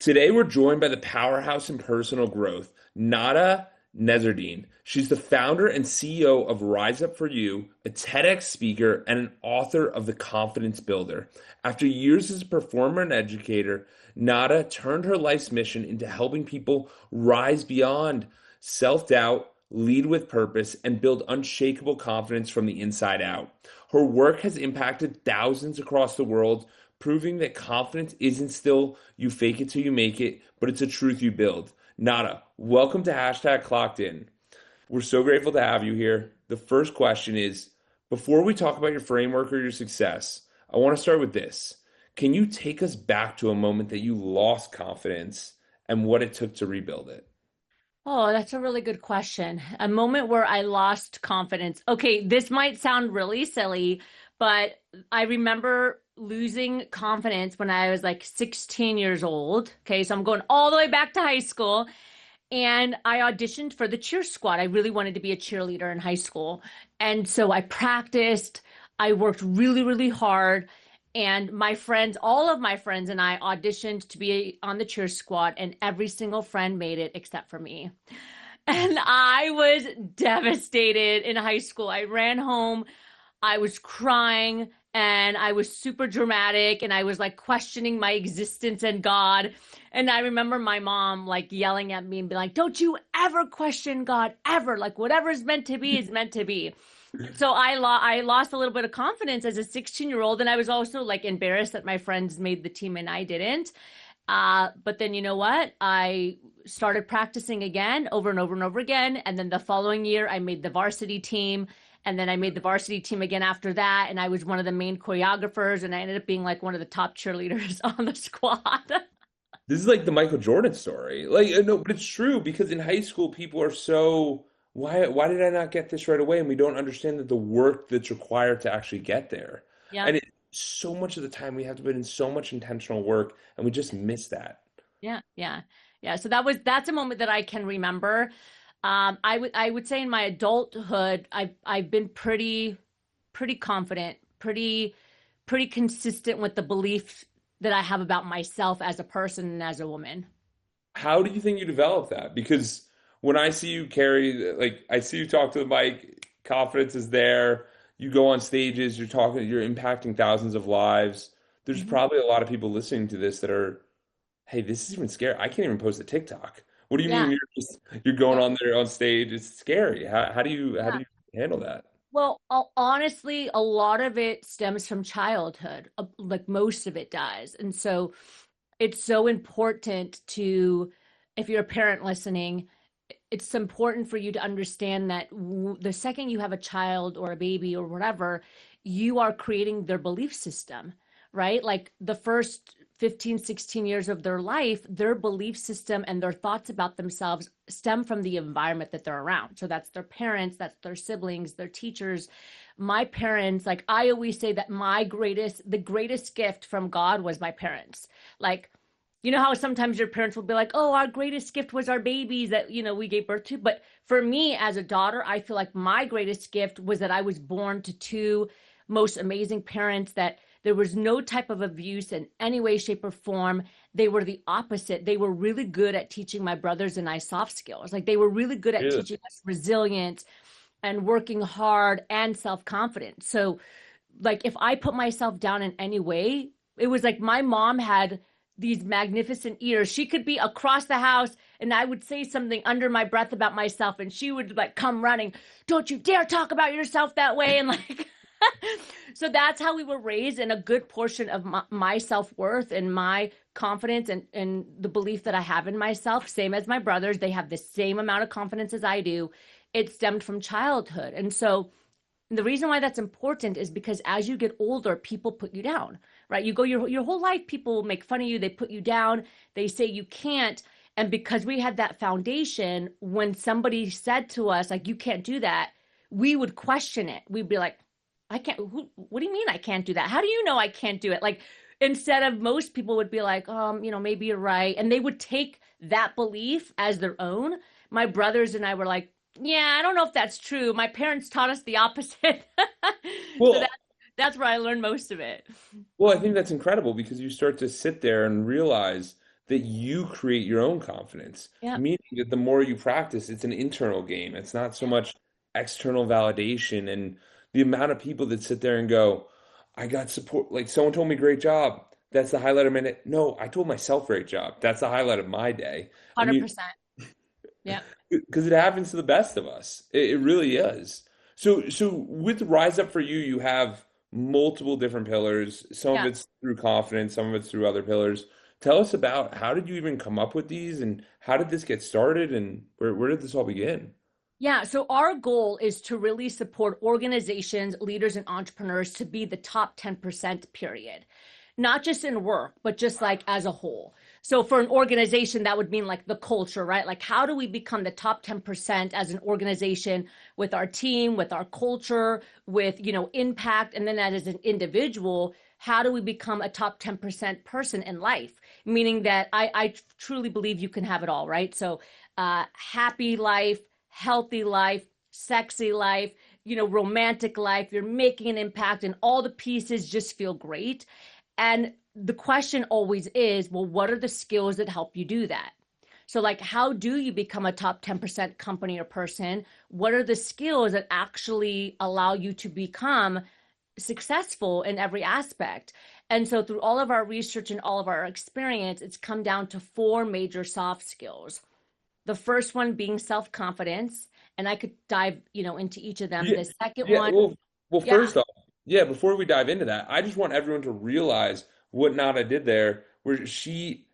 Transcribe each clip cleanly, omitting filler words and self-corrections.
Today, we're joined by the powerhouse in personal growth, Nada Nasserdeen. She's the founder and CEO of Rise Up For You, a TEDx speaker, and an author of The Confidence Builder. After years as a performer and educator, Nada turned her life's mission into helping people rise beyond self-doubt, lead with purpose, and build unshakable confidence from the inside out. Her work has impacted thousands across the world, proving that confidence isn't still you fake it till you make it, but it's a truth you build. Nada, welcome to #Clockedin. We're so grateful to have you here. The first question is, before we talk about your framework or your success, I want to start with this. Can you take us back to a moment that you lost confidence and what it took to rebuild it? Oh, that's a really good question. A moment where I lost confidence. Okay, this might sound really silly, but I remember losing confidence when I was like 16 years old. Okay, so I'm going all the way back to high school. And I auditioned for the cheer squad. I really wanted to be a cheerleader in high school. And so I practiced, I worked really, really hard. And my friends, all of my friends and I auditioned to be on the cheer squad, and every single friend made it except for me. And I was devastated in high school. I ran home, I was crying, and I was super dramatic, and I was like questioning my existence and God. And I remember my mom like yelling at me and be like, "Don't you ever question God, ever. Like whatever's meant to be is meant to be." So I lost a little bit of confidence as a 16-year-old, and I was also like embarrassed that my friends made the team and I didn't. But then you know what? I started practicing again over and over and over again. And then the following year, I made the varsity team. And then I made the varsity team again after that. And I was one of the main choreographers. And I ended up being like one of the top cheerleaders on the squad. This is like the Michael Jordan story. Like, no, but it's true because in high school, people are so, why did I not get this right away? And we don't understand that the work that's required to actually get there. Yeah, And so much of the time we have to put in so much intentional work and we just miss that. yeah, yeah, yeah. So that's a moment that I can remember. I would say in my adulthood, I've been pretty confident, pretty consistent with the belief that I have about myself as a person and as a woman. How do you think you develop that? Because when I see you carry, like, I see you talk to the mic, confidence is there. You go on stages, you're talking, you're impacting thousands of lives. There's Mhm. probably a lot of people listening to this that are, hey, this is even scary. I can't even post a TikTok. What do you mean Yeah, you're going yeah, on there on stage? It's scary. How do yeah. you handle that? Well, honestly, a lot of it stems from childhood, like most of it does. And so it's so important to, if you're a parent listening, it's important for you to understand that the second you have a child or a baby or whatever, you are creating their belief system, right? Like the first 15, 16 years of their life, their belief system and their thoughts about themselves stem from the environment that they're around. So that's their parents, that's their siblings, their teachers. My parents, like I always say that the greatest gift from God was my parents. Like, you know how sometimes your parents will be like, "Oh, our greatest gift was our babies that, we gave birth to." But for me as a daughter, I feel like my greatest gift was that I was born to two most amazing parents, that there was no type of abuse in any way, shape, or form. They were the opposite. They were really good at teaching my brothers and I soft skills. Like they were really good at Really? teaching us resilience and working hard and self-confidence. So like if I put myself down in any way, it was like my mom had these magnificent ears. She could be across the house and I would say something under my breath about myself and she would like come running, "Don't you dare talk about yourself that way." And like so that's how we were raised, and a good portion of my self-worth and my confidence and the belief that I have in myself, same as my brothers, they have the same amount of confidence as I do. It stemmed from childhood. And so the reason why that's important is because as you get older, people put you down, right? You go your whole life, people will make fun of you, they put you down, they say you can't. And because we had that foundation, when somebody said to us, like, "You can't do that," we would question it. We'd be like, "I can't, what do you mean I can't do that? How do you know I can't do it?" Like, instead of most people would be like, "Maybe you're right." And they would take that belief as their own. My brothers and I were like, "Yeah, I don't know if that's true. My parents taught us the opposite." So Well, that's where I learned most of it. well, I think that's incredible because you start to sit there and realize that you create your own confidence, Yeah. meaning that the more you practice, it's an internal game. It's not so much external validation. And the amount of people that sit there and go, I got support, like someone told me great job. That's the highlight of my day. No, I told myself great job. That's the highlight of my day. And you 100%. Yeah. because it happens to the best of us. It really is. So with Rise Up for You, you have multiple different pillars. Some of Yeah. it's through confidence, some of it's through other pillars. Tell us about how did you even come up with these and how did this get started and where did this all begin? Yeah, so our goal is to really support organizations, leaders, and entrepreneurs to be the top 10%, period. Not just in work, but just like as a whole. So for an organization, that would mean like the culture, right? Like, how do we become the top 10% as an organization with our team, with our culture, with, impact? And then as an individual, how do we become a top 10% person in life? Meaning that I truly believe you can have it all, right? So happy life, healthy life, sexy life, romantic life. You're making an impact and all the pieces just feel great. And the question always is, well, what are the skills that help you do that? So, like, how do you become a top 10% company or person? What are the skills that actually allow you to become successful in every aspect? And so, through all of our research and all of our experience, it's come down to four major soft skills. The first one being self-confidence, and I could dive, into each of them. Yeah, The second yeah. one, Well, yeah, first off, yeah, before we dive into that, I just want everyone to realize what Nada did there, where she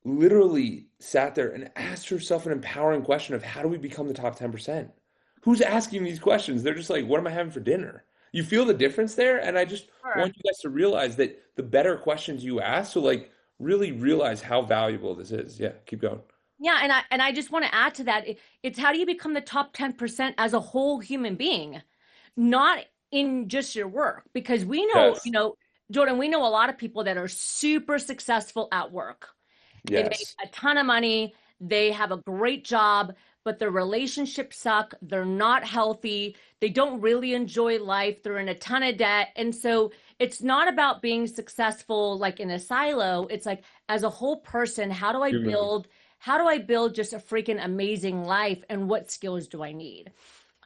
literally sat there and asked herself an empowering question of how do we become the top 10%? Who's asking these questions? They're just like, what am I having for dinner? You feel the difference there? And I just sure. want you guys to realize that the better questions you ask, so like really realize how valuable this is. Yeah, keep going. Yeah, and I just want to add to that. It's how do you become the top 10% as a whole human being, not in just your work? Because we know, Yes. Jordan, we know a lot of people that are super successful at work. They make Yes. a ton of money, they have a great job, but their relationships suck. They're not healthy. They don't really enjoy life. They're in a ton of debt. And so it's not about being successful like in a silo. It's like as a whole person, Human. how do I build just a freaking amazing life and what skills do I need?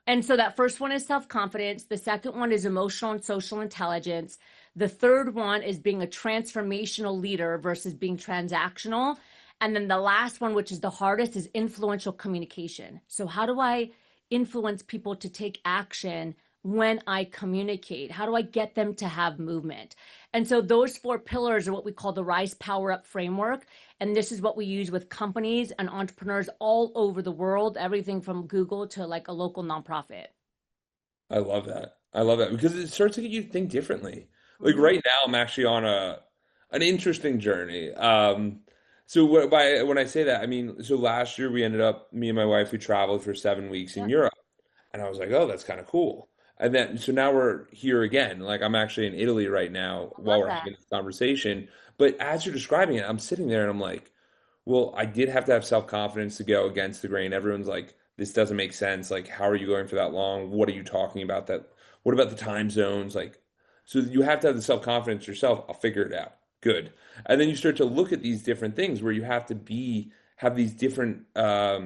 And so that first one is self-confidence. The second one is emotional and social intelligence. The third one is being a transformational leader versus being transactional. And then the last one, which is the hardest, is influential communication. So how do I influence people to take action when I communicate? How do I get them to have movement? And so those four pillars are what we call the Rise Power Up framework. And this is what we use with companies and entrepreneurs all over the world, everything from Google to like a local nonprofit. I love that. I love that because it starts to get you to think differently. Like Mhm. right now, I'm actually on a an interesting journey. So when I say that, I mean, so last year we ended up, me and my wife, we traveled for 7 weeks in Yeah, Europe, and I was like, oh, that's kind of cool. And then so now we're here again. Like I'm actually in Italy right now I while love we're that. having this conversation. But as you're describing it, I'm sitting there and I'm like, well, I did have to have self-confidence to go against the grain. Everyone's like, this doesn't make sense. Like, how are you going for that long? What are you talking about? That, what about the time zones? Like, so you have to have the self-confidence yourself. I'll figure it out. Good. And then you start to look at these different things where you have to have these different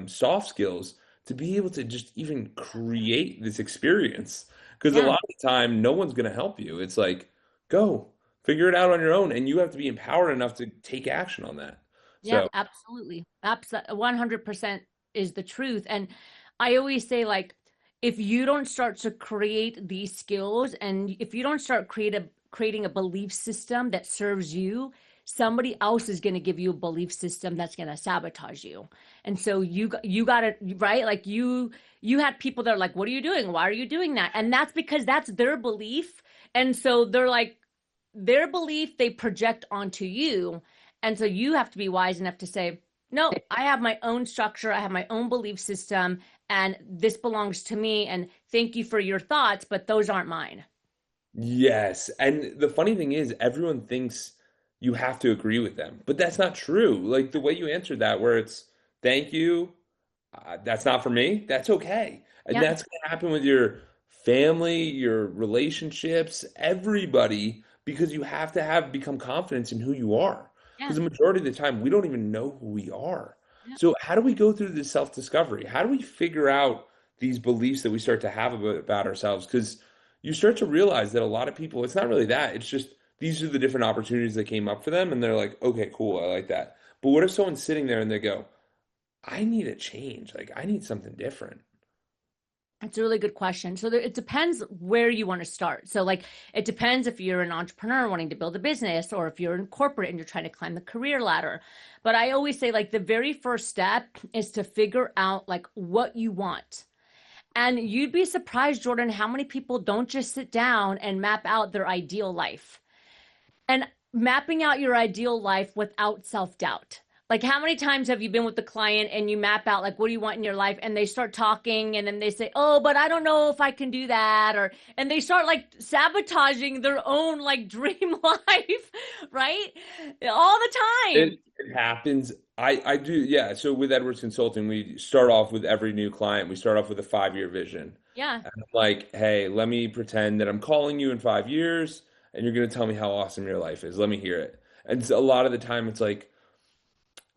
soft skills to be able to just even create this experience. Because a Yeah. lot of the time, no one's going to help you. It's like, go figure it out on your own. And you have to be empowered enough to take action on that. Yeah, So, absolutely. Absolutely. 100% is the truth. And I always say, like, if you don't start to create these skills and if you don't start creating a belief system that serves you, somebody else is going to give you a belief system that's going to sabotage you. And so you got it right. Like you had people that are like, what are you doing? Why are you doing that? And that's because that's their belief. And so they're like, their belief they project onto you. And so you have to be wise enough to say, no, I have my own structure, I have my own belief system, and this belongs to me. And thank you for your thoughts, but those aren't mine. yes. And the funny thing is, everyone thinks you have to agree with them, but that's not true. Like the way you answered that, where it's thank you, that's not for me, that's okay. And Yep. that's going to happen with your family, your relationships, everybody, because you have to have become confident in who you are. Yeah. Because the majority of the time, we don't even know who we are. Yeah. So, how do we go through this self-discovery? How do we figure out these beliefs that we start to have about ourselves? Because you start to realize that a lot of people, it's not really that. It's just these are the different opportunities that came up for them, and they're like, okay, cool, I like that. But what if someone's sitting there and they go, I need a change. Like, I need something different. It's a really good question. So it depends where you want to start. So like it depends if you're an entrepreneur wanting to build a business or if you're in corporate and you're trying to climb the career ladder. But I always say like the very first step is to figure out like what you want. And you'd be surprised, Jordan, how many people don't just sit down and map out their ideal life. And mapping out your ideal life without self-doubt. Like how many times have you been with the client and you map out like what do you want in your life and they start talking and then they say, "Oh, but I don't know if I can do that." Or and they start like sabotaging their own like dream life, right? All the time. It happens. I do, yeah. So with Edwards Consulting, we start off with every new client, we start off with a 5-year vision. Yeah. And I'm like, hey, let me pretend that I'm calling you in 5 years and you're going to tell me how awesome your life is. Let me hear it. And so a lot of the time, it's like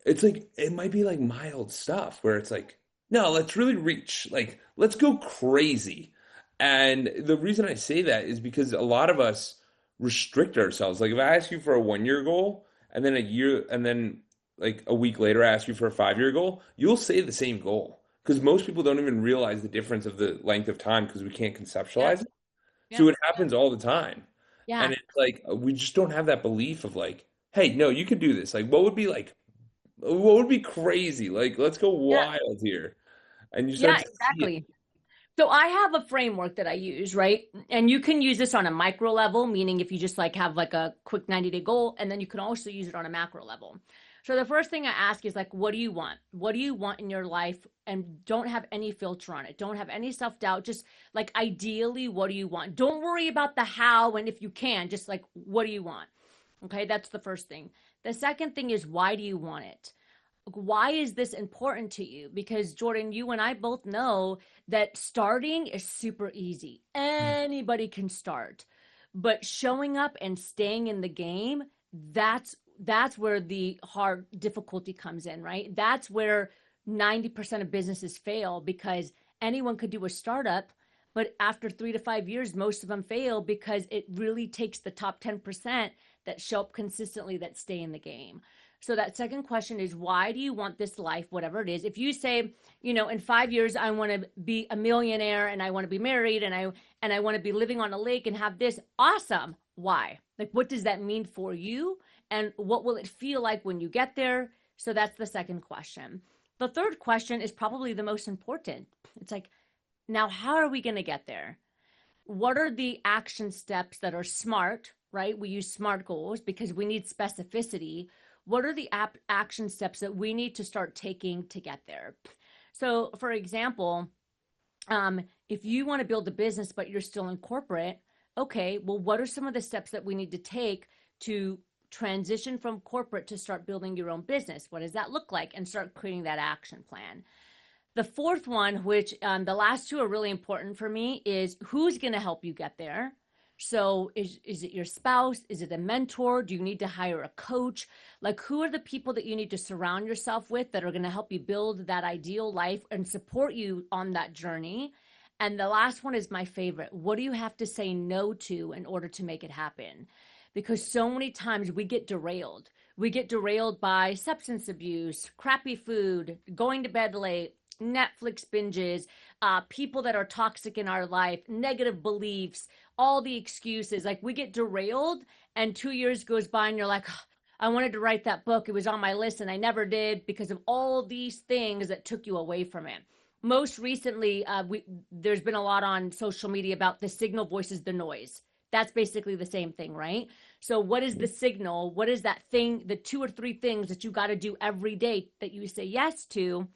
it might be like mild stuff where it's like, no, let's really reach. Like, let's go crazy. And the reason I say that is because a lot of us restrict ourselves. Like if I ask you for a 1-year goal and then a year and then like a week later I ask you for a 5-year goal, you'll say the same goal. Because most people don't even realize the difference of the length of time because we can't Yeah. conceptualize it. Yeah. So it happens all the time. And Yeah. it's like we just don't have that belief of like, hey, no, you can do this. Like what would be crazy? Like, let's go Yeah. wild here. And you start Yeah, to see it. exactly. So I have a framework that I use, right? And you can use this on a micro level, meaning if you just like have like a quick 90-day goal, and then you can also use it on a macro level. So the first thing I ask is like, what do you want? What do you want in your life? And don't have any filter on it. Don't have any self-doubt. Just like ideally, what do you want? Don't worry about the how and if you can, just like what do you want? Okay, that's the first thing. The second thing is why do you want it? Why is this important to you? Because Jordan, you and I both know that starting is super easy. Anybody can start. But showing up and staying in the game, that's where the hard difficulty comes in, right? That's where 90% of businesses fail because anyone could do a startup, but after 3 to 5 years most of them fail because it really takes the top 10% that show up consistently that stay in the game. So that second question is why do you want this life, whatever it is? If you say, in 5 years I want to be a millionaire and I want to be married and I want to be living on a lake and have this, awesome. Why? Like what does that mean for you? And what will it feel like when you get there? So that's the second question. The third question is probably the most important. It's like, now how are we going to get there? What are the action steps that are smart, right? We use SMART goals because we need specificity. What are the action steps that we need to start taking to get there? So, for example, if you want to build a business but you're still in corporate, okay, well, what are some of the steps that we need to take to transition from corporate to start building your own business? What does that look like? And start creating that action plan. The fourth one, which the last two are really important for me, is who's going to help you get there. So is it your spouse? Is it a mentor? Do you need to hire a coach? Like who are the people that you need to surround yourself with that are going to help you build that ideal life and support you on that journey? And the last one is my favorite. What do you have to say no to in order to make it happen? Because so many times we get derailed. We get derailed by substance abuse, crappy food, going to bed late, Netflix binges, people that are toxic in our life, negative beliefs, all the excuses. Like we get derailed and 2 years goes by and you're like, "Oh, I wanted to write that book. It was on my list and I never did because of all these things that took you away from it." Most recently, there's been a lot on social media about the signal versus the noise. That's basically the same thing, right? So what is the signal? What is that thing, the 2 or 3 things that you got to do every day that you say yes to?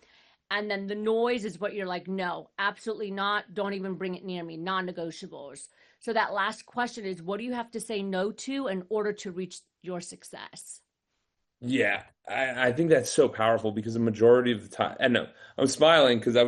And then the noise is what you're like, no, absolutely not. Don't even bring it near me. Non-negotiables. So that last question is, what do you have to say no to in order to reach your success? Yeah, I think that's so powerful because the majority of the time, and no, I'm smiling because I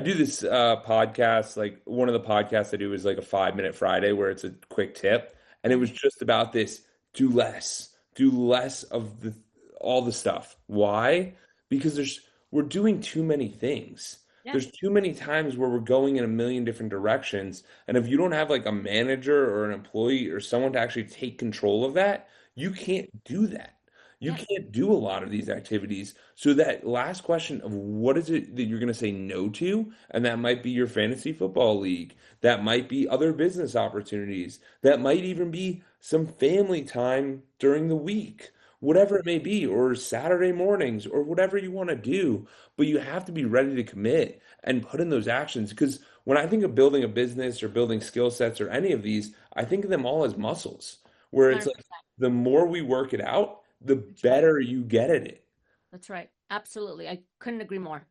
do this podcast. Like one of the podcasts I do is like a 5-minute Friday where it's a quick tip, and it was just about this: do less, do less of the all the stuff. Why? Because we're doing too many things. Yeah, There's too many times where we're going in a million different directions. And if you don't have like a manager or an employee or someone to actually take control of that, you can't do that. You yeah, can't do a lot of these activities. So that last question of what is it that you're going to say no to? And that might be your fantasy football league. That might be other business opportunities. That might even be some family time during the week, whatever it may be, or Saturday mornings, or whatever you want to do. But you have to be ready to commit and put in those actions. Because when I think of building a business or building skill sets or any of these, I think of them all as muscles, where it's like 100%. the more we work it out, the That's right. better you get at it. That's right. Absolutely. I couldn't agree more.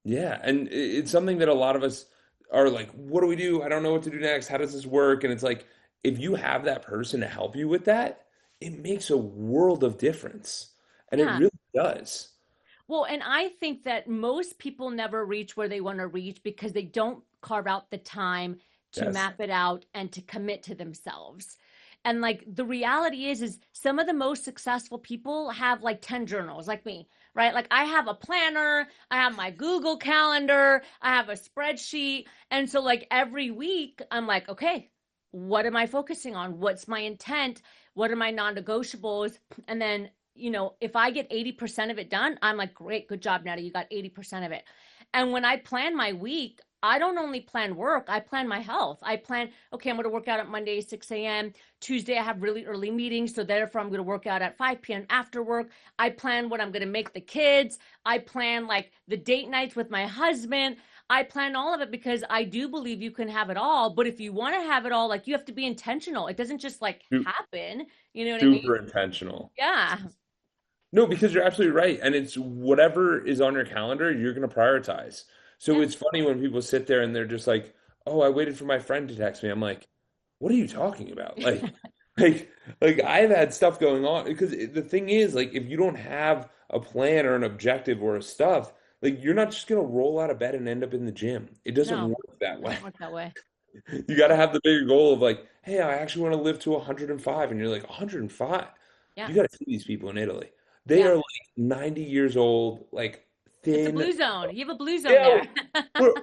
Yeah, and it's something that a lot of us are like, what do we do? I don't know what to do next. How does this work? And it's like, if you have that person to help you with that, it makes a world of difference. And it Yeah. really does. Well, and I think that most people never reach where they want to reach because they don't carve out the time to Yes. map it out and to commit to themselves. And like the reality is some of the most successful people have like 10 journals like me, right? Like I have a planner, I have my Google Calendar, I have a spreadsheet. And so like every week I'm like, okay, what am I focusing on? What's my intent? What are my non-negotiables? And then if I get 80% of it done, I'm like, great, good job, Netta. You got 80% of it. And when I plan my week, I don't only plan work, I plan my health. I plan, okay, I'm going to work out at Monday, 6 a.m. Tuesday, I have really early meetings. So therefore, I'm going to work out at 5 p.m. after work. I plan what I'm going to make the kids. I plan like the date nights with my husband. I plan all of it because I do believe you can have it all. But if you want to have it all, like you have to be intentional. It doesn't just like Su- happen. You know what I mean? Super intentional. Yeah. No, because you're absolutely right. And it's whatever is on your calendar, you're going to prioritize. So Yeah. it's funny when people sit there and they're just like, "Oh, I waited for my friend to text me." I'm like, "What are you talking about?" Like, like I've had stuff going on because the thing is, like, if you don't have a plan or an objective or a stuff, like, you're not just going to roll out of bed and end up in the gym. It doesn't No, work that way. doesn't work that way. You got to have the bigger goal of like, "Hey, I actually want to live to 105," and you're like, "105? Yeah. You got to see these people in Italy. They Yeah. are like 90 years old, like It's a thin. blue zone. You have a blue zone Yeah, there. we're,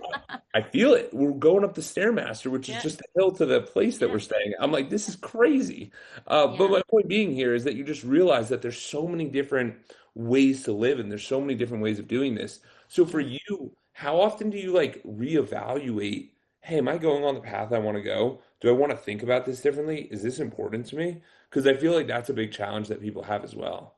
I feel it. We're going up the Stairmaster, which is Yeah. just a hill to the place that Yeah. we're staying. I'm like, this is crazy. But Yeah. my point being here is that you just realize that there's so many different ways to live, and there's so many different ways of doing this. So for Yeah. you, how often do you like reevaluate? Hey, am I going on the path I want to go? Do I want to think about this differently? Is this important to me? Because I feel like that's a big challenge that people have as well.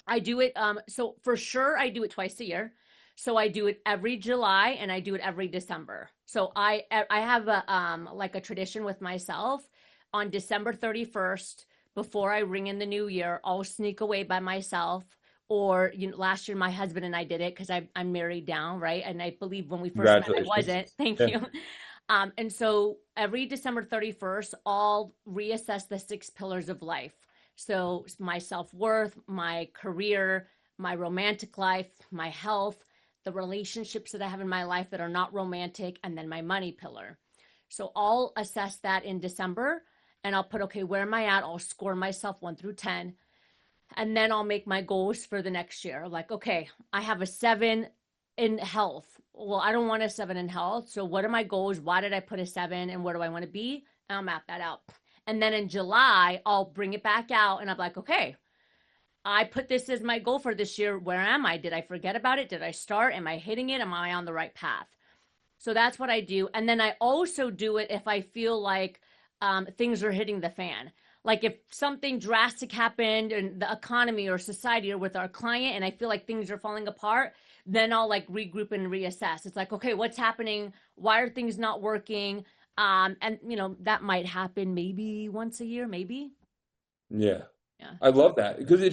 I do it so for sure I do it twice a year. So I do it every July and I do it every December. So I have a like a tradition with myself on December 31st before I ring in the new year, I'll sneak away by myself. Or last year my husband and I did it because I'm married now, right? And I believe when we first met I Congratulations. wasn't. Thank Yeah. you. And so every December 31st, I'll reassess the six pillars of life. So my self-worth, my career, my romantic life, my health, the relationships that I have in my life that are not romantic, and then my money pillar. So I'll assess that in December and I'll put, okay, where am I at? I'll score myself 1 through 10. And then I'll make my goals for the next year. Like, okay, I have a 7 in health. Well, I don't want a 7 in health. So what are my goals? Why did I put a 7 and where do I want to be? And I'll map that out. And then in July, I'll bring it back out and I'm like, okay, I put this as my goal for this year. Where am I? Did I forget about it? Did I start? Am I hitting it? Am I on the right path? So that's what I do. And then I also do it if I feel like things are hitting the fan. Like if something drastic happened in the economy or society or with our client, and I feel like things are falling apart, then I'll like regroup and reassess. It's like, okay, what's happening? Why are things not working? And that might happen maybe once a year, maybe. Yeah. Yeah. I love that because it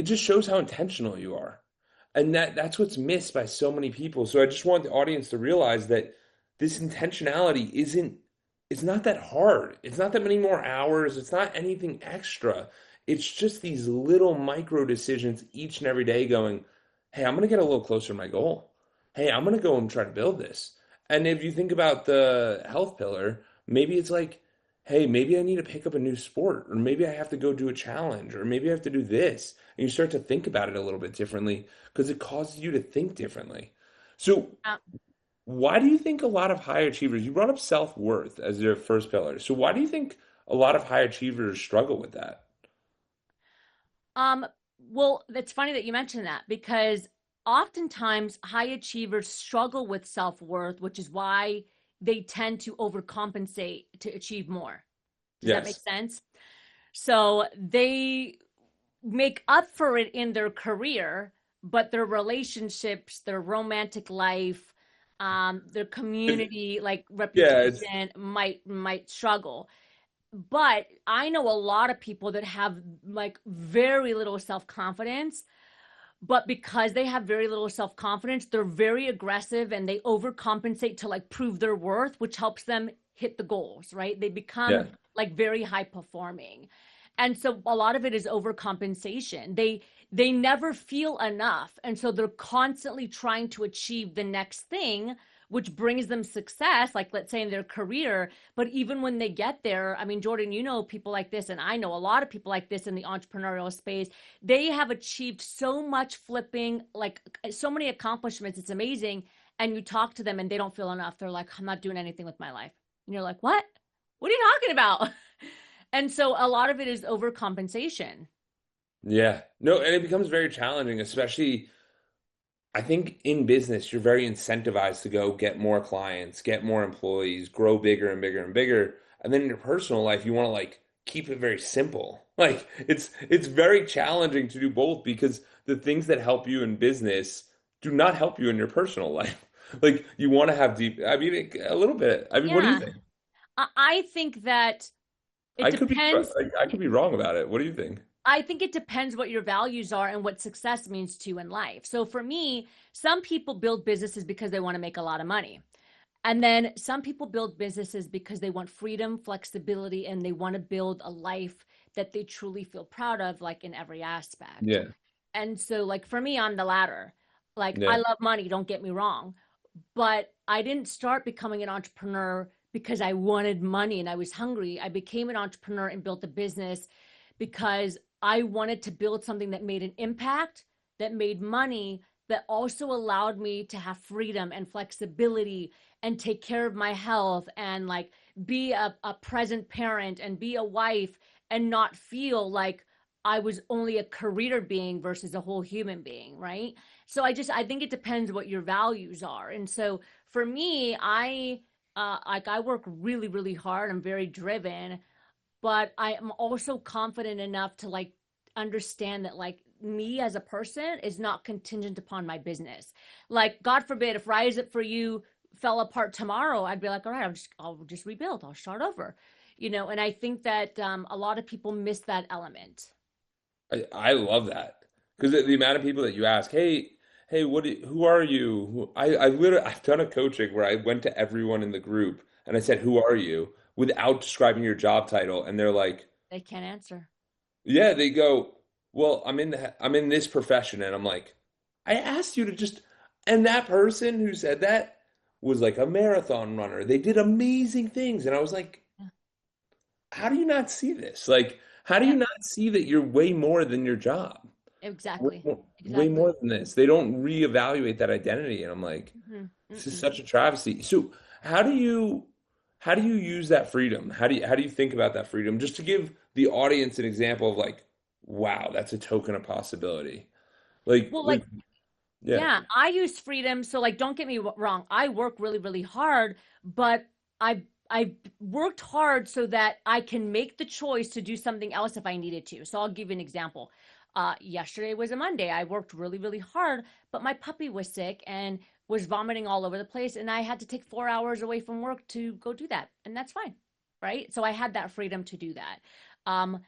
just shows how intentional you are. And that's what's missed by so many people. So I just want the audience to realize that this intentionality isn't it's not that hard. It's not that many more hours. It's not anything extra. It's just these little micro decisions each and every day going, "Hey, I'm going to get a little closer to my goal. Hey, I'm going to go and try to build this." And if you think about the health pillar, maybe it's like hey, maybe I need to pick up a new sport, or maybe I have to go do a challenge, or maybe I have to do this. And you start to think about it a little bit differently because it causes you to think differently. So, Uh, why do you think a lot of high achievers, you brought up self-worth as your first pillar. So, why do you think a lot of high achievers struggle with that? Um, well, it's funny that you mentioned that because oftentimes high achievers struggle with self-worth, which is why they tend to overcompensate to achieve more. Does that make Yes. sense? So they make up for it in their career, but their relationships, their romantic life, their community, like Yeah, it's reputation might struggle. But I know a lot of people that have like very little self-confidence, but because they have very little self-confidence, they're very aggressive and they overcompensate to like prove their worth, which helps them hit the goals, right? They become yeah, like very high performing. And so a lot of it is overcompensation. They never feel enough, and so they're constantly trying to achieve the next thing, which brings them success, like let's say in their career. But even when they get there, I mean, Jordan, you know people like this, and I know a lot of people like this in the entrepreneurial space. They have achieved so much flipping, like so many accomplishments. It's amazing. And you talk to them and they don't feel enough. They're like, I'm not doing anything with my life. And you're like, what? What are you talking about? And so a lot of it is overcompensation. yeah. No, and it becomes very challenging, especially I think in business, you're very incentivized to go get more clients, get more employees, grow bigger and bigger and bigger. And then in your personal life, you want to like keep it very simple. Like it's very challenging to do both because the things that help you in business do not help you in your personal life. Like you want to have deep, I mean, a little bit. I mean, what do you Yeah. think? I think that it depends. I could be wrong about it. What do you think? I think it depends what your values are and what success means to you in life. So for me, some people build businesses because they want to make a lot of money. And then some people build businesses because they want freedom, flexibility, and they want to build a life that they truly feel proud of, like in every aspect. Yeah. And so, like for me, I'm the latter. Like, I Yeah. love money, don't get me wrong, but I didn't start becoming an entrepreneur because I wanted money and I was hungry. I became an entrepreneur and built a business because I wanted to build something that made an impact, that made money, that also allowed me to have freedom and flexibility and take care of my health and like be a present parent and be a wife and not feel like I was only a career being versus a whole human being, right? So I think it depends what your values are. And so for me, I work really, really hard. I'm very driven, but I am also confident enough to like understand that like me as a person is not contingent upon my business. Like God forbid if Rise Up for You fell apart tomorrow, I'd be like, all right, I'll just rebuild. I'll start over. And I think that a lot of people miss that element. I love that because the amount of people that you ask, hey, who are you? I literally, I've done a coaching where I went to everyone in the group and I said, who are you? Without describing your job title. And they're like, They can't answer. yeah, they go, well, I'm in this profession. And I'm like, I asked you to just, and that person who said that was like a marathon runner. They did amazing things. And I was like, Yeah. how do you not see this? Like, how do you Yep. not see that you're way more than your job? Exactly. Way Exactly. more than this. They don't reevaluate that identity. And I'm like, Mm-hmm. this is Mm-mm. such a travesty. So how do you use that freedom? How do you think about that freedom? Just to give the audience an example of like, wow, that's a token of possibility. Well, Like, like yeah, yeah, I use freedom. So like don't get me wrong. I work really, really hard, but I worked hard so that I can make the choice to do something else if I needed to. So I'll give you an example. Yesterday was a Monday. I worked really, really hard, but my puppy was sick and was vomiting all over the place, and I had to take 4 hours away from work to go do that, and that's fine, right? So I had that freedom to do that. Um,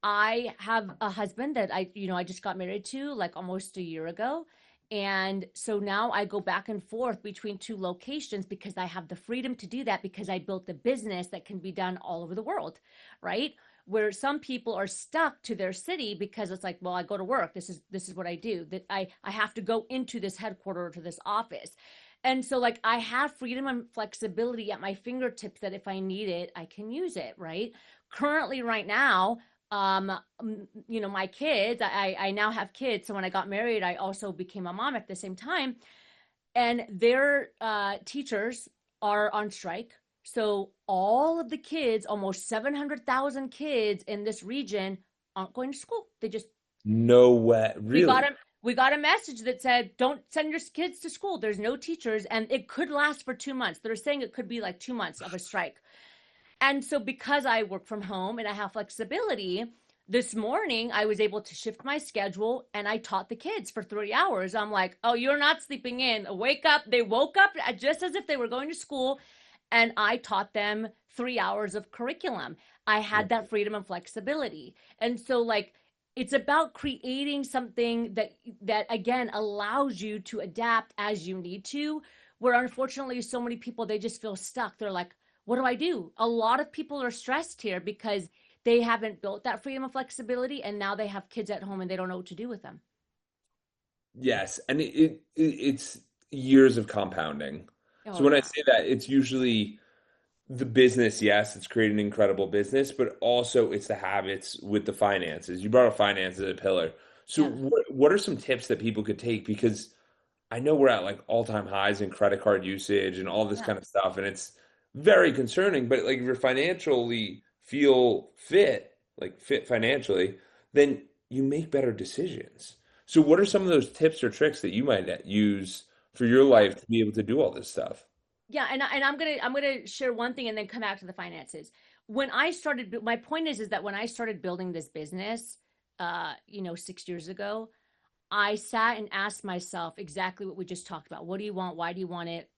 I have a husband that I just got married to like almost a year ago. And so now I go back and forth between two locations because I have the freedom to do that because I built a business that can be done all over the world, right? Where some people are stuck to their city because it's like, well, I go to work. This is what I do. That I have to go into this headquarter to this office. And so like I have freedom and flexibility at my fingertips that if I need it, I can use it, right? Currently right now, my kids, I now have kids. So when I got married, I also became a mom at the same time, and their teachers are on strike. So all of the kids, almost 700,000 kids in this region, aren't going to school. They just No way. we got Really? a we got a message that said, "Don't send your kids to school. There's no teachers," and it could last for 2 months. They're saying it could be like 2 months of a strike. And so, because I work from home and I have flexibility, this morning I was able to shift my schedule and I taught the kids for 3 hours. I'm like, "Oh, you're not sleeping in. Wake up." They woke up just as if they were going to school, and I taught them 3 hours of curriculum. I had that freedom and flexibility. And so, like, it's about creating something that again allows you to adapt as you need to, where unfortunately so many people, they just feel stuck. They're like, what do I do? A lot of people are stressed here because they haven't built that freedom and flexibility, and now they have kids at home and they don't know what to do with them. Yes, and it's years of compounding. Oh So when I yeah. say that, it's usually the business, yes, it's creating an incredible business, but also it's the habits with the finances. You brought up finance as a pillar. So Yeah. what are some tips that people could take? Because I know we're at like all-time highs in credit card usage and all this Yeah. kind of stuff, and it's very concerning. But like if you're financially feel fit, like fit financially, then you make better decisions. So what are some of those tips or tricks that you might use for your Yeah. life to be able to do all this stuff? Yeah, and I'm gonna share one thing and then come back to the finances. When I started, my point is that when I started building this business, 6 years ago, I sat and asked myself exactly what we just talked about. What do you want? Why do you want it?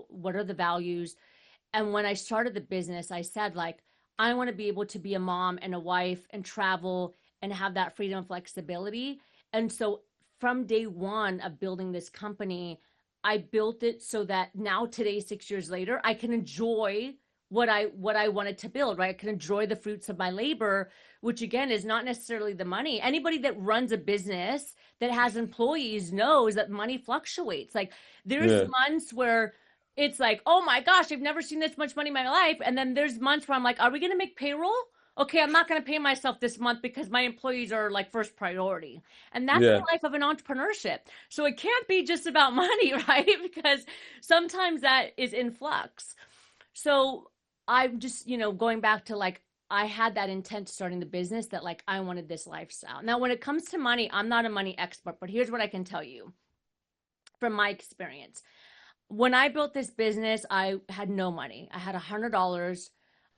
What are the values? And when I started the business, I said, like, I want to be able to be a mom and a wife and travel and have that freedom and flexibility. And so from day one of building this company, I built it so that now today, 6 years later, I can enjoy what I wanted to build, right? I can enjoy the fruits of my labor, which again is not necessarily the money. Anybody that runs a business that has employees knows that money fluctuates. Like there's Yeah, months where it's like, oh my gosh, I've never seen this much money in my life. And then there's months where I'm like, are we going to make payroll? Okay, I'm not going to pay myself this month because my employees are like first priority. And that's yeah. the life of an entrepreneurship. So it can't be just about money, right? Because sometimes that is in flux. So I'm just, going back to like, I had that intent starting the business that like I wanted this lifestyle. Now, when it comes to money, I'm not a money expert, but here's what I can tell you from my experience. When I built this business, I had no money. I had $100.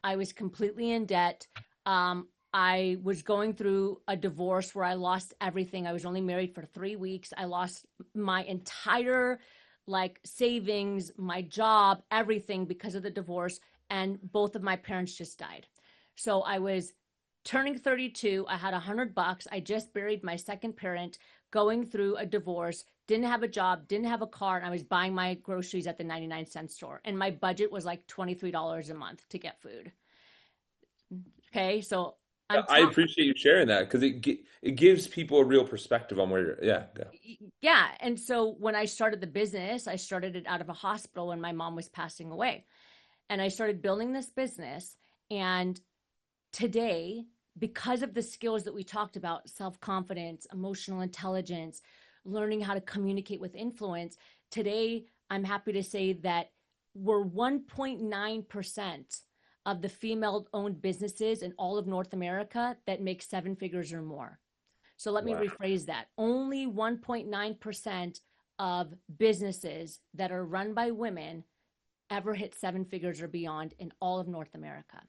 I was completely in debt. I was going through a divorce where I lost everything. I was only married for 3 weeks. I lost my entire like savings, my job, everything because of the divorce. And both of my parents just died. So I was turning 32. I had $100. I just buried my second parent, going through a divorce, didn't have a job, didn't have a car, and I was buying my groceries at the 99-cent store. And my budget was like $23 a month to get food. Okay. So I'm I talking, appreciate you sharing that because it gives people a real perspective on where you're. Yeah, yeah. yeah. And so when I started the business, I started it out of a hospital when my mom was passing away. And I started building this business. And today, because of the skills that we talked about, self-confidence, emotional intelligence, learning how to communicate with influence, today I'm happy to say that we're 1.9% of the female owned businesses in all of North America that make seven figures or more. So let me Wow. rephrase that. Only 1.9% of businesses that are run by women ever hit seven figures or beyond in all of North America.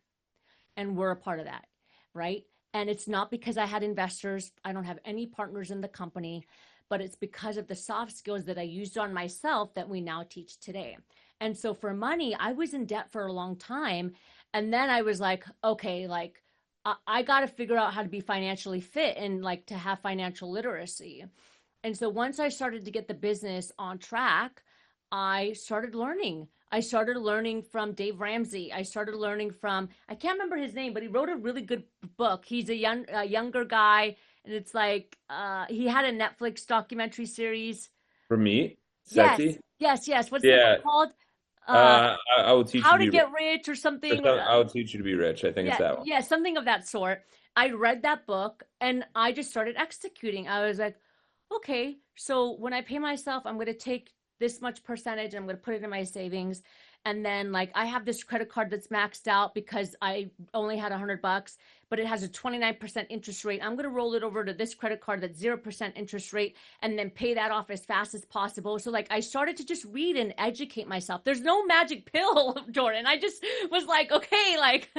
And we're a part of that, right? And it's not because I had investors. I don't have any partners in the company, but it's because of the soft skills that I used on myself that we now teach today. And so for money, I was in debt for a long time. And then I was like, okay, like I got to figure out how to be financially fit and like to have financial literacy. And so once I started to get the business on track, I started learning. I started learning from Dave Ramsey. I started learning from, I can't remember his name, but he wrote a really good book. He's a younger guy, and it's like he had a Netflix documentary series. For me? Yes, Seti? yes, yes. What's the book Yeah. called? Uh, I will teach How you to to be rich. Get Rich or Or something. I will teach you to be rich. I think it's Yeah, that one. yeah, something of that sort. I read that book and I just started executing. I was like, okay, so when I pay myself, I'm going to take this much percentage, I'm going to put it in my savings. And then like I have this credit card that's maxed out because I only had $100, but it has a 29% interest rate. I'm going to roll it over to this credit card that's 0% interest rate and then pay that off as fast as possible. So like I started to just read and educate myself. There's no magic pill, Jordan. I just was like, okay, like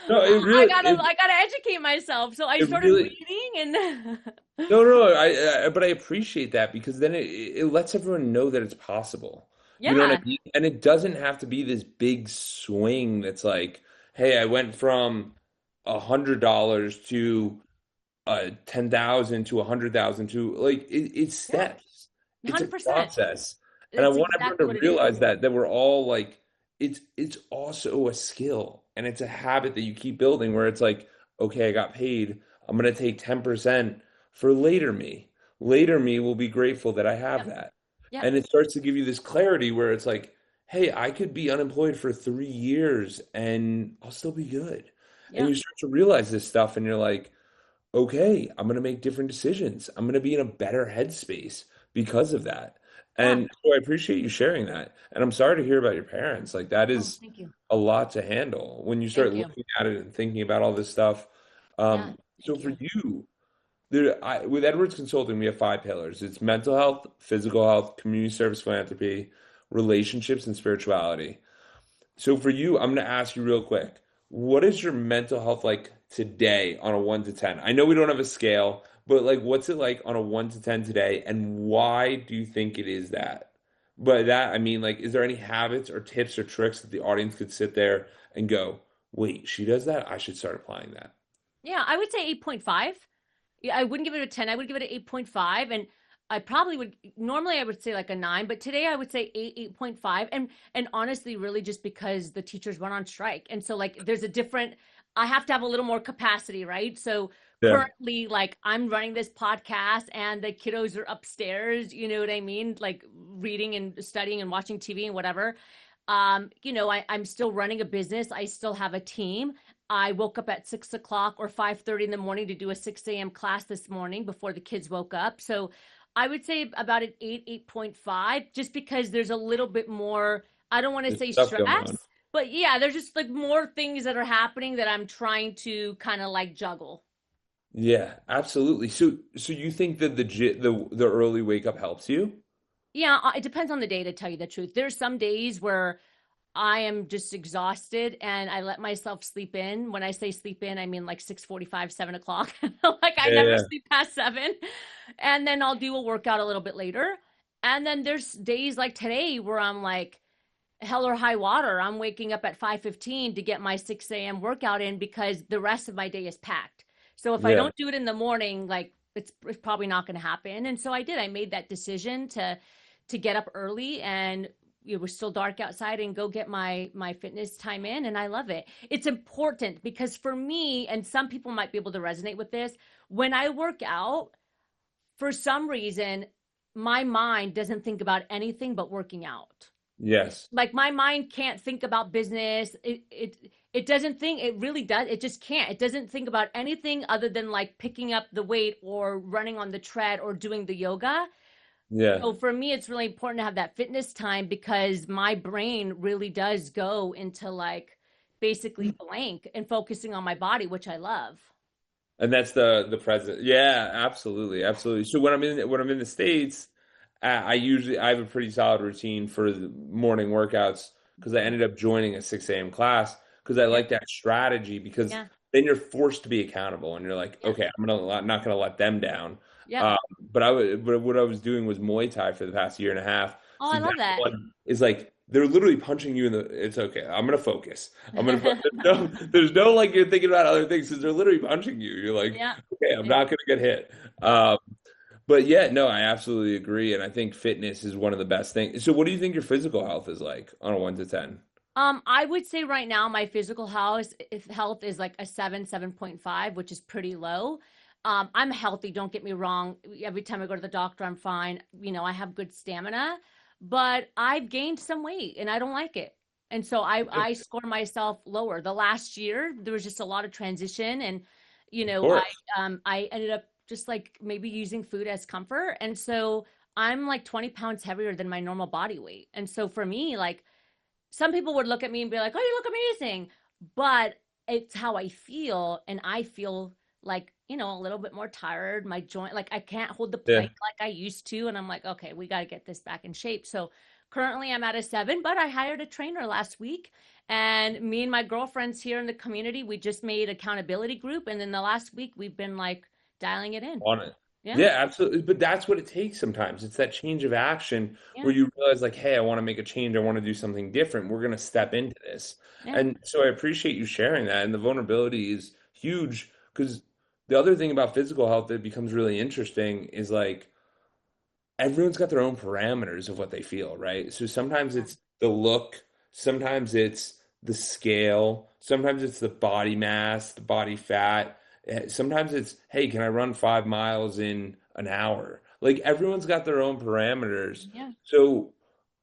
No, I gotta educate myself. So I it started really, reading and no, no, but I appreciate that because then it lets everyone know that it's possible. You know what I yeah, mean? And it doesn't have to be this big swing that's like, hey, I went from $100 to 10,000 to 100,000 to like it's yeah, steps. It's a 100%. process. And I It's want exactly everyone what to it is. realize that we're all like it's also a skill and it's a habit that you keep building where it's like, okay, I got paid. I'm gonna take 10% for later me. Later me will be grateful that I have Yep, that. yep, And it starts to give you this clarity where it's like, hey, I could be unemployed for 3 years and I'll still be good. And you yep, start to realize this stuff and you're like, okay, I'm going to make different decisions. I'm going to be in a better headspace because of that. yeah. And so I appreciate you sharing that. And I'm sorry to hear about your parents. Like that Oh, is thank you. a lot to handle when you start Thank you. looking at it and thinking about all this stuff. Yeah, So thank for you. you, with Edwards Consulting, we have five pillars. It's mental health, physical health, community service philanthropy, relationships, and spirituality. So for you, I'm going to ask you real quick. What is your mental health like today on a 1 to 10? I know we don't have a scale, but like what's it like on a 1 to 10 today and why do you think it is that? By that I mean like is there any habits or tips or tricks that the audience could sit there and go, "Wait, she does that? I should start applying that." Yeah, I would say 8.5. Yeah, I wouldn't give it a 10. I would give it an 8.5. And I probably would normally I would say like a 9, but today I would say 8, 8.5. And honestly, really just because the teachers went on strike. And so like there's a different I have to have a little more capacity, right? So Yeah. currently like I'm running this podcast and the kiddos are upstairs, you know what I mean? Like reading and studying and watching TV and whatever. I'm still running a business. I still have a team. I woke up at 6 o'clock or 5:30 in the morning to do a 6 a.m. class this morning before the kids woke up. So I would say about an 8, 8.5, just because there's a little bit more, I don't want to There's say stuff going on. stress, but yeah, there's just like more things that are happening that I'm trying to kind of like juggle. Yeah, absolutely. So you think that the early wake up helps you? Yeah, it depends on the day to tell you the truth. There's some days where I am just exhausted and I let myself sleep in. When I say sleep in, I mean like 6:45, 7 o'clock. Like I never Yeah. sleep past 7. And then I'll do a workout a little bit later. And then there's days like today where I'm like hell or high water. I'm waking up at 5:15 to get my 6 a.m. workout in because the rest of my day is packed. So if I Yeah. don't do it in the morning, like it's probably not going to happen. And so I did. I made that decision to get up early and it was still dark outside and go get my fitness time in, and I love it. It's important because for me, and some people might be able to resonate with this, when I work out, for some reason my mind doesn't think about anything but working out. Yes. Like my mind can't think about business. It doesn't think, it really does, it just can't. It doesn't think about anything other than like picking up the weight or running on the tread or doing the yoga. Yeah. So for me, it's really important to have that fitness time because my brain really does go into like basically blank and focusing on my body, which I love. And that's the present. Yeah, absolutely, absolutely. So when I'm in the States, I have a pretty solid routine for the morning workouts because I ended up joining a 6 a.m. class because I Yep. like that strategy because Yeah. then you're forced to be accountable and you're like, Yep. okay, not gonna let them down. Yep. But what I was doing was Muay Thai for the past year and a half. Oh, So I that love that. one is like they're literally punching you in the. It's okay. I'm gonna focus. There's no like you're thinking about other things because they're literally punching you. You're like, Yeah. okay, I'm Yeah. not gonna get hit. Yeah. But yeah, no, I absolutely agree, and I think fitness is one of the best things. So, what do you think your physical health is like on a 1 to 10? I would say right now my physical health is like a 7, 7.5, which is pretty low. I'm healthy, don't get me wrong. Every time I go to the doctor, I'm fine. I have good stamina, but I've gained some weight and I don't like it. And so Of I score myself lower. The last year there was just a lot of transition, and course. I ended up just like maybe using food as comfort. And so I'm like 20 pounds heavier than my normal body weight. And so for me, like, some people would look at me and be like, "Oh, you look amazing," but it's how I feel, and I feel like, a little bit more tired. My joint, like I can't hold the Yeah. plank like I used to, and I'm like, okay, we got to get this back in shape. So currently, I'm at a 7, but I hired a trainer last week, and me and my girlfriends here in the community, we just made accountability group, and then the last week we've been like dialing it in. On it. Yeah, Yeah, absolutely. But that's what it takes sometimes. It's that change of action yeah, where you realize, like, hey, I want to make a change. I want to do something different. We're going to step into this. yeah, And so I appreciate you sharing that. And the vulnerability is huge because the other thing about physical health that becomes really interesting is like, everyone's got their own parameters of what they feel, right? So sometimes yeah, it's the look, sometimes it's the scale, sometimes it's the body mass, the body fat. Sometimes it's, hey, can I run 5 miles in an hour? Like everyone's got their own parameters. yeah. So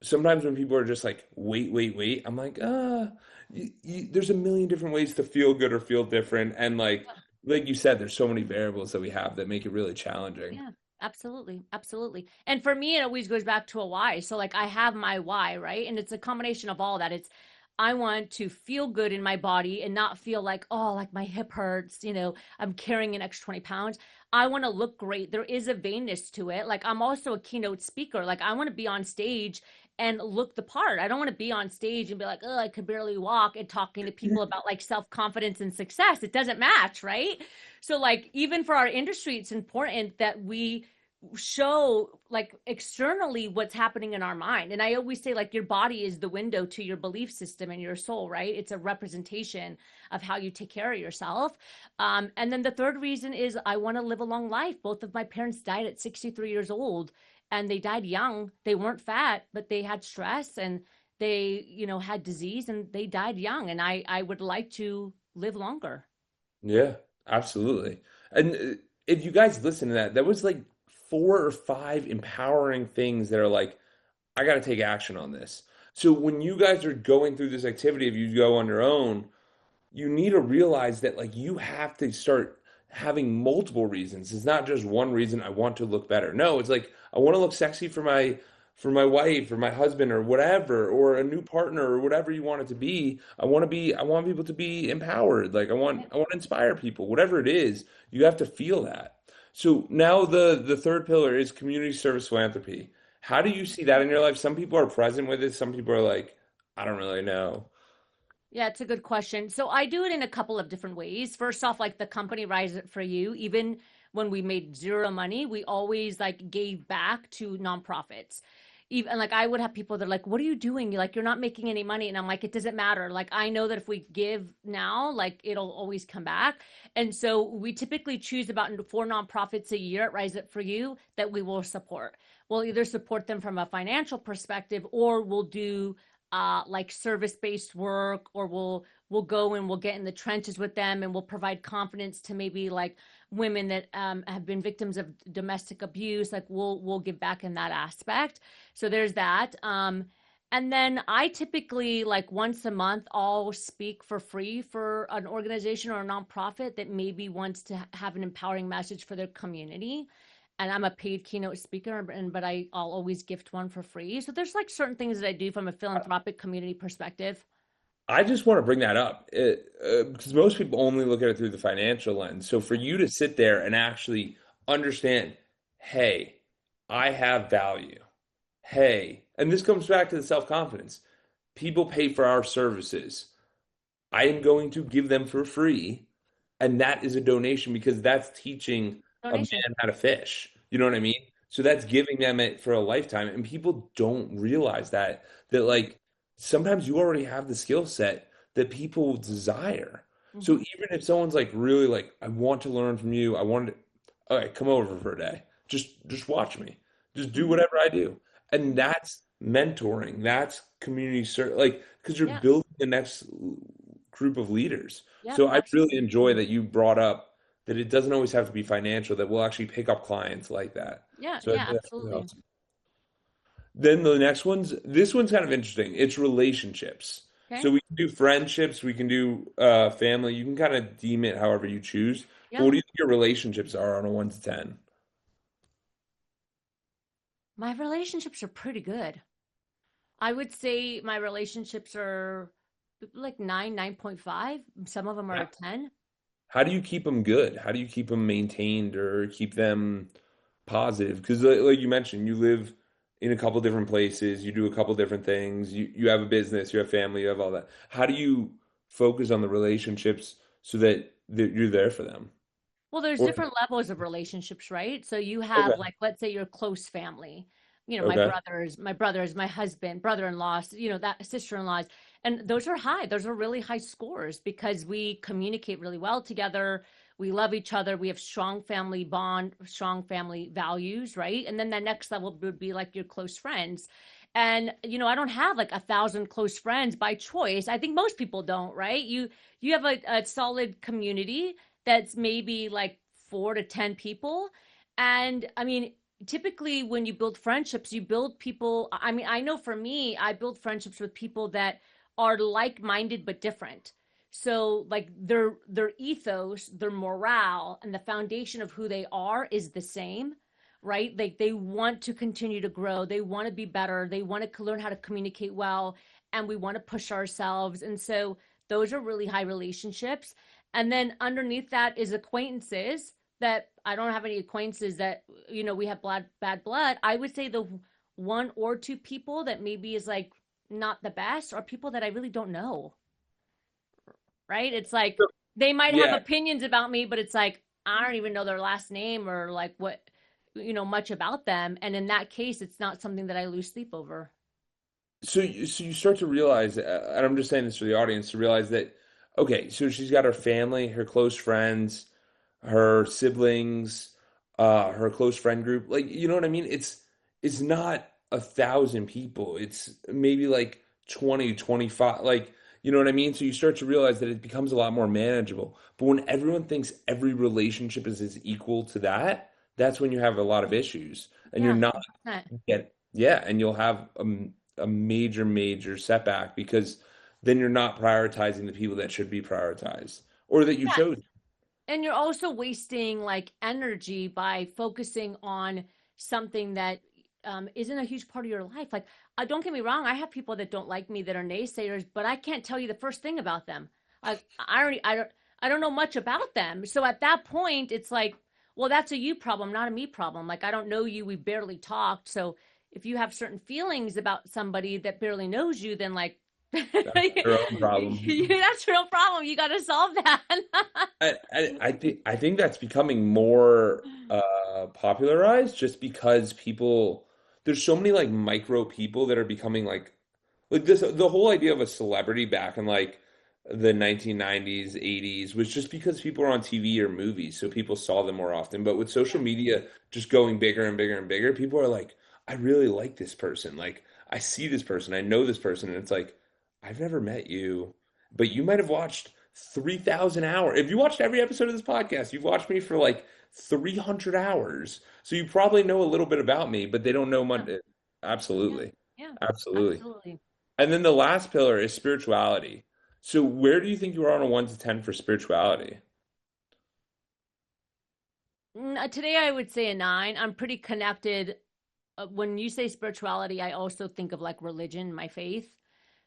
sometimes when people are just like, wait, I'm like, there's a million different ways to feel good or feel different. And like you said, there's so many variables that we have that make it really challenging. Yeah, absolutely. Absolutely. And for me, it always goes back to a why. So, like, I have my why, right? And it's a combination of all that. It's, I want to feel good in my body and not feel like, oh, like my hip hurts, I'm carrying an extra 20 pounds. I want to look great. There is a vainness to it. Like, I'm also a keynote speaker. Like, I want to be on stage and look the part. I don't want to be on stage and be like, oh, I could barely walk and talking to people about like self confidence and success. It doesn't match, right? So, like, even for our industry, it's important that we show like externally what's happening in our mind. And I always say, like, your body is the window to your belief system and your soul, right? It's a representation of how you take care of yourself. And then the third reason is I want to live a long life. Both of my parents died at 63 years old, and they died young. They weren't fat, but they had stress, and they, had disease, and they died young. And I would like to live longer. Yeah, absolutely. And if you guys listen to that, that was like 4 or 5 empowering things that are like, I got to take action on this. So when you guys are going through this activity, if you go on your own, you need to realize that like you have to start having multiple reasons. It's not just one reason I want to look better. No, it's like I want to look sexy for my wife or my husband or whatever or a new partner or whatever you want it to be. I want people to be empowered. Like I want to inspire people. Whatever it is, you have to feel that. So now the third pillar is community service philanthropy. How do you see that in your life? Some people are present with it, some people are like, I don't really know. Yeah, it's a good question. So I do it in a couple of different ways. First off, like the company Rise It For You, even when we made zero money, we always like gave back to nonprofits. Even like I would have people that are like, "What are you doing? You're like, you're not making any money." And I'm like, "It doesn't matter. Like I know that if we give now, like it'll always come back." And so we typically choose about 4 nonprofits a year at Rise It For You that we will support. We'll either support them from a financial perspective, or we'll do like service-based work, or we'll go and we'll get in the trenches with them, and we'll provide confidence to maybe like women that have been victims of domestic abuse. Like we'll give back in that aspect. So there's that. And then I typically, like, once a month, I'll speak for free for an organization or a nonprofit that maybe wants to have an empowering message for their community. And I'm a paid keynote speaker, but I'll always gift one for free. So there's like certain things that I do from a philanthropic community perspective. I just want to bring that up because most people only look at it through the financial lens. So for you to sit there and actually understand, hey, I have value. Hey, and this comes back to the self-confidence. People pay for our services. I am going to give them for free. And that is a donation because that's teaching a Donation. man how to fish. You know what I mean? So that's giving them it for a lifetime. And people don't realize that like sometimes you already have the skill set that people desire. So Hmm. even if someone's like really like, I want to learn from you, I want to, all right, come over for a day. Just watch me. Just do Hmm. whatever I do. And Hmm. that's mentoring. That's community service. Like, because you're Yeah. building the next group of leaders. Yep. So I really Absolutely. enjoy that you brought up that it doesn't always have to be financial, that we'll actually pick up clients like that. Yeah. So I Yeah. think that's really Absolutely. awesome. Then the next this one's kind of interesting. It's relationships. So Okay. we can do friendships, we can do family. You can kind of deem it however you choose. But Yeah. what do you think your relationships are on a 1 to 10? My relationships are pretty good. I would say my relationships are like 9.5. Some of them are a 10. How do you keep them good? How do you keep them maintained or keep them positive? Because like you mentioned, you live in a couple different places, you do a couple different things, you have a business, you have family, you have all that. How do you focus on the relationships so that you're there for them? Well, there's Or different levels of relationships, right? So you okay, have like, let's say your close family, okay. my brothers, my husband, brother-in-laws, that sister-in-laws, and those are high. Those are really high scores because we communicate really well together. We love each other. We have strong family bond, strong family values, right? And then the next level would be like your close friends. And I don't have like 1,000 close friends by choice. I think most people don't, right? You have a solid community that's maybe like 4 to 10 people. And I mean, typically when you build friendships, you build people. I mean, I know for me, I build friendships with people that are like-minded but different. So like their ethos, their morale, and the foundation of who they are is the same, right? Like they want to continue to grow, they want to be better, they want to learn how to communicate well, and we want to push ourselves. And so those are really high relationships. And then underneath that is acquaintances that I don't have any acquaintances that, we have bad blood. I would say the one or two people that maybe is like not the best are people that I really don't know, right? It's like they might have Yeah. opinions about me, but it's like I don't even know their last name or like what, much about them. And in that case, it's not something that I lose sleep over. So you start to realize, and I'm just saying this for the audience to realize that, okay, so she's got her family, her close friends, her siblings, her close friend group. Like, you know what I mean? It's not 1,000 people. It's maybe like 20, 25. Like, you know what I mean? So you start to realize that it becomes a lot more manageable. But when everyone thinks every relationship is as equal to that, that's when you have a lot of issues, and you're Yeah, not 100%. get yeah, and you'll have a major, major setback because then you're not prioritizing the people that should be prioritized or that you Yeah. chose. And you're also wasting like energy by focusing on something that isn't a huge part of your life. Like, don't get me wrong, I have people that don't like me that are naysayers, but I can't tell you the first thing about them. Like, I don't know much about them. So at that point, it's like, well, that's a you problem, not a me problem. Like, I don't know you, we barely talked. So if you have certain feelings about somebody that barely knows you, then like, That's their own problem. that's a real problem. You got to solve that. I think that's becoming more popularized just because people there's so many like micro people that are becoming like this the whole idea of a celebrity back in like the 1990s, 80s was just because people are on TV or movies, so people saw them more often. But with social Yeah. media just going bigger and bigger and bigger, people are like, I really like this person. Like I see this person, I know this person, and it's like, I've never met you, but you might have watched 3,000 hours. If you watched every episode of this podcast, you've watched me for like 300 hours. So you probably know a little bit about me, but they don't know Yeah. much. Yeah. Absolutely. Yeah. Absolutely. Absolutely. And then the last pillar is spirituality. So where do you think you are on a 1 to 10 for spirituality? Today, I would say a 9. I'm pretty connected. When you say spirituality, I also think of like religion, my faith.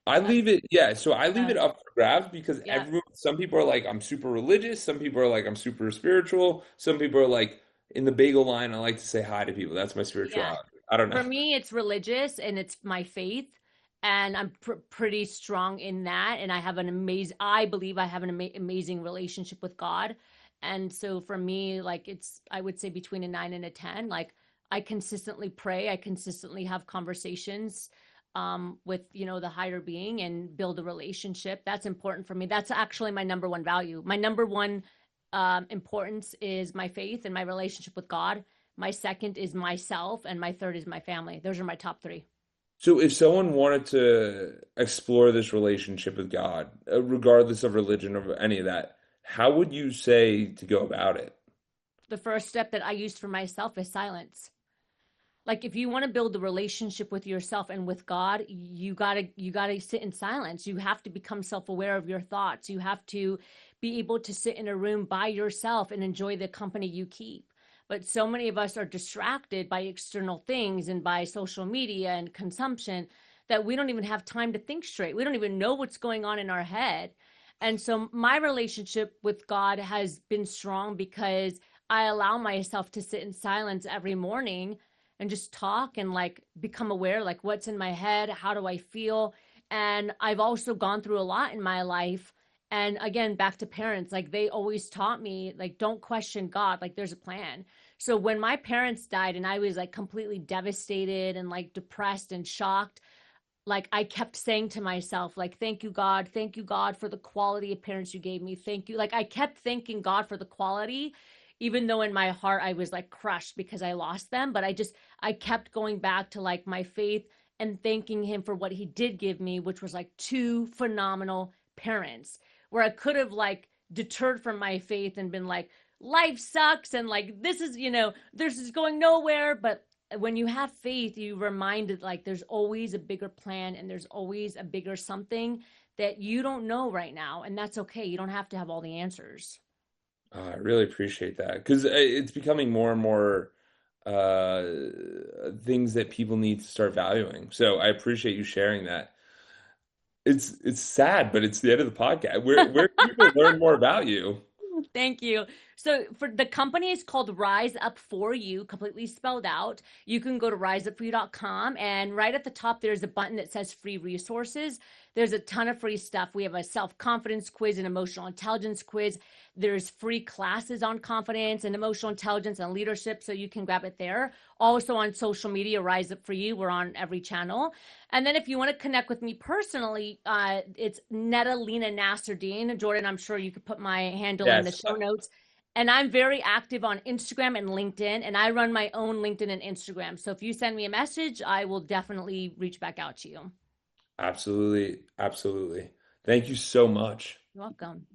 I Uh, leave it, yeah, so I leave yeah. it up for grabs because Yeah. some people are like, I'm super religious, some people are like, I'm super spiritual, some people are like, in the bagel line, I like to say hi to people. That's my Yeah. spirituality. I don't know. For me, it's religious and it's my faith. And I'm pretty strong in that. And I believe I have an amazing relationship with God. And so for me, like I would say between a 9 and a 10. Like I consistently pray, I consistently have conversations with, the higher being and build a relationship. That's important for me. That's actually my number one value. My number one importance is my faith and my relationship with God. My second is myself, and my third is my family. Those are my top three. So if someone wanted to explore this relationship with God, regardless of religion or any of that, how would you say to go about it? The first step that I used for myself is silence. Like if you want to build a relationship with yourself and with God, you got to sit in silence. You have to become self-aware of your thoughts. You have to be able to sit in a room by yourself and enjoy the company you keep. But so many of us are distracted by external things and by social media and consumption that we don't even have time to think straight. We don't even know what's going on in our head. And so my relationship with God has been strong because I allow myself to sit in silence every morning and just talk and like become aware, like what's in my head, how do I feel. And I've also gone through a lot in my life. And again, back to parents, like they always taught me, like, don't question God, like there's a plan. So when my parents died and I was like completely devastated and like depressed and shocked, like I kept saying to myself, like, thank you, God, for the quality of parents you gave me. Thank you. Like I kept thanking God for the quality, even though in my heart I was like crushed because I lost them. But I kept going back to like my faith and thanking him for what he did give me, which was like two phenomenal parents, where I could have like deterred from my faith and been like, life sucks and like this is, this is going nowhere. But when you have faith, you reminded like there's always a bigger plan and there's always a bigger something that you don't know right now. And that's okay. You don't have to have all the answers. I really appreciate that because it's becoming more and more uh, things that people need to start valuing. So I appreciate you sharing that. It's sad, but it's the end of the podcast. Where can people learn more about you? Thank you. So for the company is called Rise Up For You, completely spelled out. You can go to riseupforyou.com and right at the top there's a button that says free resources. There's a ton of free stuff. We have a self-confidence quiz, an emotional intelligence quiz. There's free classes on confidence and emotional intelligence and leadership, so you can grab it there. Also on social media, Rise Up For You. We're on every channel. And then if you want to connect with me personally, it's Nada Nasserdeen. Jordan, I'm sure you could put my handle in the Yes, show notes. And I'm very active on Instagram and LinkedIn, and I run my own LinkedIn and Instagram. So if you send me a message, I will definitely reach back out to you. absolutely, absolutely. Thank you so much. You're welcome.